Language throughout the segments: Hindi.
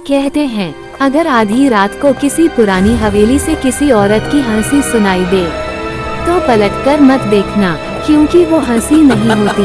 कहते हैं अगर आधी रात को किसी पुरानी हवेली से किसी औरत की हंसी सुनाई दे तो पलटकर मत देखना, क्योंकि वो हंसी नहीं होती,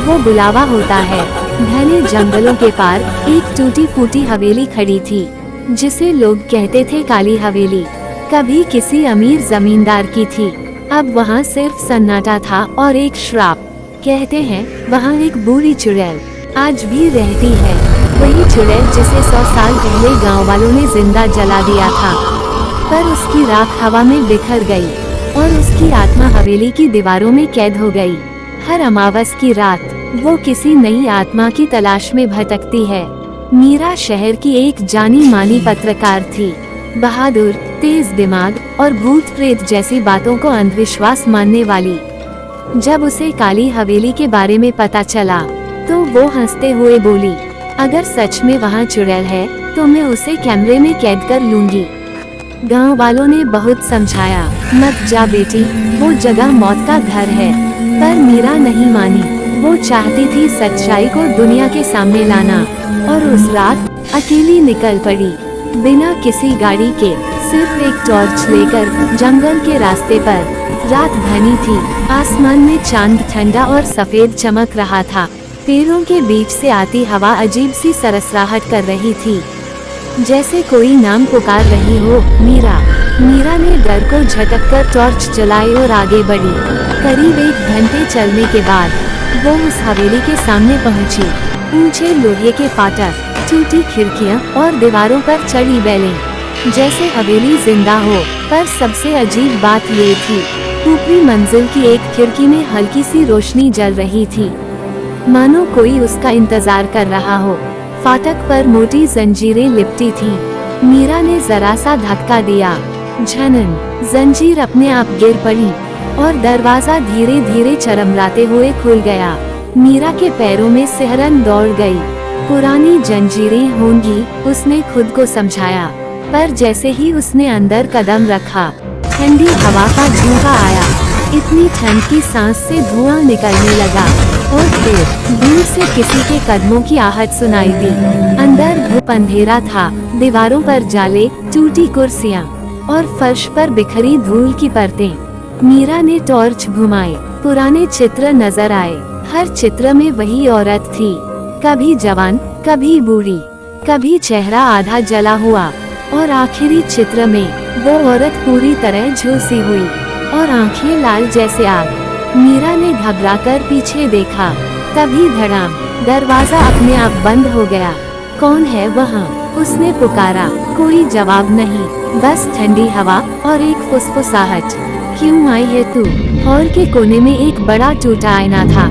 वो बुलावा होता है। घने जंगलों के पार एक टूटी फूटी हवेली खड़ी थी, जिसे लोग कहते थे काली हवेली। कभी किसी अमीर जमींदार की थी। अब वहाँ सिर्फ सन्नाटा था और एक श्राप। कहते हैं वहाँ एक बूढ़ी चुड़ैल आज भी रहती है, वही चुड़ैल जिसे 100 साल पहले गांव वालों ने जिंदा जला दिया था, पर उसकी राख हवा में बिखर गई और उसकी आत्मा हवेली की दीवारों में कैद हो गई। हर अमावस की रात वो किसी नई आत्मा की तलाश में भटकती है। मीरा शहर की एक जानी मानी पत्रकार थी, बहादुर, तेज दिमाग और भूत प्रेत जैसी बातों को अंधविश्वास मानने वाली। जब उसे काली हवेली के बारे में पता चला तो वो हंसते हुए बोली, अगर सच में वहाँ चुड़ैल है तो मैं उसे कैमरे में कैद कर लूंगी। गांव वालों ने बहुत समझाया, मत जा बेटी, वो जगह मौत का घर है, पर मीरा नहीं मानी। वो चाहती थी सच्चाई को दुनिया के सामने लाना, और उस रात अकेली निकल पड़ी, बिना किसी गाड़ी के, सिर्फ एक टॉर्च लेकर जंगल के रास्ते पर। रात घनी थी, आसमान में चांद ठंडा और सफेद चमक रहा था। पेड़ों के बीच से आती हवा अजीब सी सरसराहट कर रही थी, जैसे कोई नाम पुकार रही हो। मीरा ने डर को झटककर टॉर्च जलाई और आगे बढ़ी। करीब 1 घंटे चलने के बाद वो उस हवेली के सामने पहुंची। ऊंचे लोहे के फाटक, टूटी खिड़कियां और दीवारों पर चढ़ी बेलें, जैसे हवेली जिंदा हो। पर सबसे अजीब बात ये थी, ऊपरी मंजिल की एक खिड़की में हल्की सी रोशनी जल रही थी, मानो कोई उसका इंतजार कर रहा हो। फाटक पर मोटी जंजीरें लिपटी थीं। मीरा ने जरा सा धक्का दिया, झनन, जंजीर अपने आप गिर पड़ी और दरवाजा धीरे धीरे चरमराते हुए खुल गया। मीरा के पैरों में सिहरन दौड़ गई। पुरानी जंजीरें होंगी, उसने खुद को समझाया, पर जैसे ही उसने अंदर कदम रखा, ठंडी हवा का झोंका आया। इतनी ठंड की सांस से धुआं निकलने लगा और फिर दूर से किसी के कदमों की आहट सुनाई दी। अंदर धूप अंधेरा था, दीवारों पर जाले, टूटी कुर्सियां और फर्श पर बिखरी धूल की परतें। मीरा ने टॉर्च घुमाई, पुराने चित्र नजर आए। हर चित्र में वही औरत थी, कभी जवान, कभी बूढ़ी, कभी चेहरा आधा जला हुआ, और आखिरी चित्र में वो औरत पूरी तरह झुलसी हुई और आंखें लाल जैसे आग। मीरा ने घबराकर पीछे देखा, तभी धड़ाम, दरवाजा अपने आप बंद हो गया। कौन है वहाँ? उसने पुकारा। कोई जवाब नहीं, बस ठंडी हवा और एक फुसफुसाहट। क्यों आई है तू? हॉल के कोने में एक बड़ा टूटा आईना था,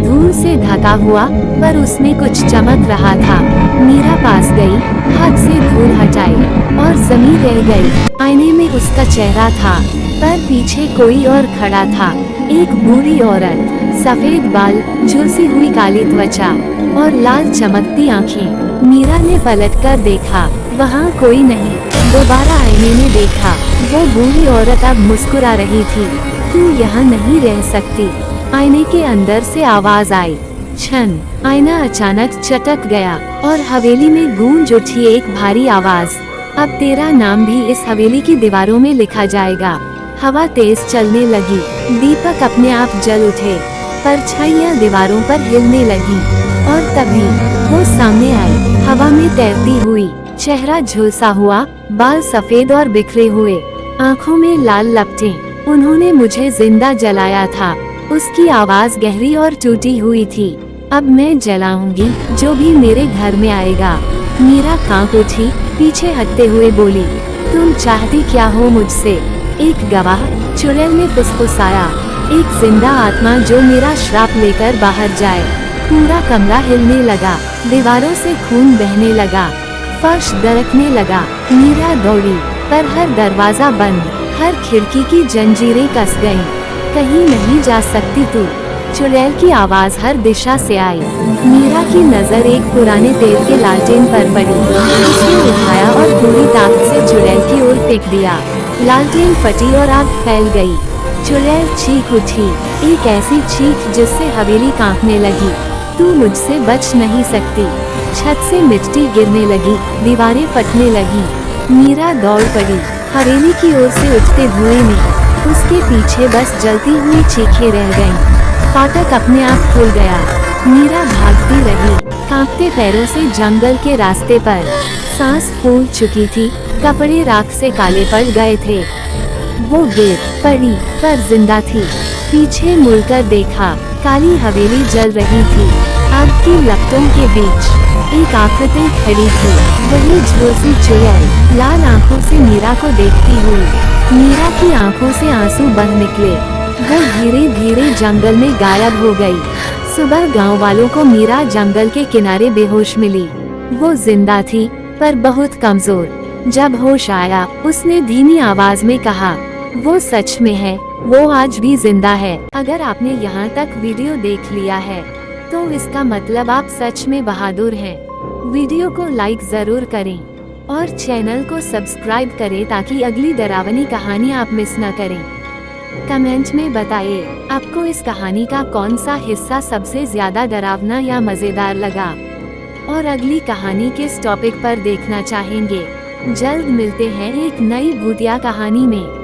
धूल से ढका हुआ, पर उसमें कुछ चमक रहा था। मीरा पास गई, हाथ से धूल हटाई और जमीन रह गई। आईने में उसका चेहरा था, पर पीछे कोई और खड़ा था, एक बूढ़ी औरत, सफेद बाल, झुलसी हुई काली त्वचा और लाल चमकती आंखें। मीरा ने पलटकर देखा, वहाँ कोई नहीं। दोबारा आईने में देखा, वो बूढ़ी औरत अब मुस्कुरा रही थी। तू यहाँ नहीं रह सकती। आईने के अंदर से आवाज आई। छन, आईना अचानक चटक गया और हवेली में गूंज उठी एक भारी आवाज। अब तेरा नाम भी इस हवेली की दीवारों में लिखा जाएगा। हवा तेज चलने लगी, दीपक अपने आप जल उठे, परछाइयाँ दीवारों पर हिलने लगी, और तभी वो सामने आई, हवा में तैरती हुई, चेहरा झुलसा हुआ, बाल सफेद और बिखरे हुए, आँखों में लाल लपटें। उन्होंने मुझे जिंदा जलाया था। उसकी आवाज गहरी और टूटी हुई थी। अब मैं जलाऊंगी जो भी मेरे घर में आएगा। मीरा कांप उठी, पीछे हटते हुए बोली, तुम चाहती क्या हो मुझसे? एक गवाह? चुड़ैल ने फुसफुसाया। एक जिंदा आत्मा जो मेरा श्राप लेकर बाहर जाए। पूरा कमरा हिलने लगा, दीवारों से खून बहने लगा, फर्श दरकने लगा। मीरा दौड़ी, पर हर दरवाजा बंद, हर खिड़की की जंजीरें कस गईं। कहीं नहीं जा सकती तू। चुड़ैल की आवाज हर दिशा से आई। मीरा की नजर एक पुराने तेल के लालटेन पर पड़ी। उसने उठाया और पूरी ताकत से चुड़ैल की ओर फेंक दिया। लालटेन फटी और आग फैल गई। चुड़ैल चीख उठी, एक ऐसी चीख जिससे हवेली कांपने लगी। तू मुझसे बच नहीं सकती। छत से मिट्टी गिरने लगी, दीवारें फटने लगी। मीरा दौड़ पड़ी। हवेली की ओर से उठते धुएं में उसके पीछे बस जलती हुई चीखें रह गईं। फाटक अपने आप खुल गया। मीरा भागती रही, कांपते पैरों से जंगल के रास्ते पर। सांस फूल चुकी थी, कपड़े राख से काले पड़ गए थे। वो गिर पड़ी पर जिंदा थी। पीछे मुड़कर देखा, काली हवेली जल रही थी। आग की लपटों के बीच एक आकृति खड़ी थी, वही झुलसी चुड़ैल, लाल आंखों से मीरा को देखती हुई। मीरा की आंखों से आंसू बह निकले। वो धीरे धीरे जंगल में गायब हो गई। सुबह गांव वालों को मीरा जंगल के किनारे बेहोश मिली। वो जिंदा थी पर बहुत कमजोर। जब होश आया, उसने धीमी आवाज में कहा, वो सच में है, वो आज भी जिंदा है। अगर आपने यहाँ तक वीडियो देख लिया है तो इसका मतलब आप सच में बहादुर हैं। वीडियो को लाइक जरूर करें और चैनल को सब्सक्राइब करें ताकि अगली डरावनी कहानी आप मिस न करें। कमेंट में बताइए आपको इस कहानी का कौन सा हिस्सा सबसे ज्यादा डरावना या मजेदार लगा और अगली कहानी किस टॉपिक पर देखना चाहेंगे। जल्द मिलते हैं एक नई भूतिया कहानी में।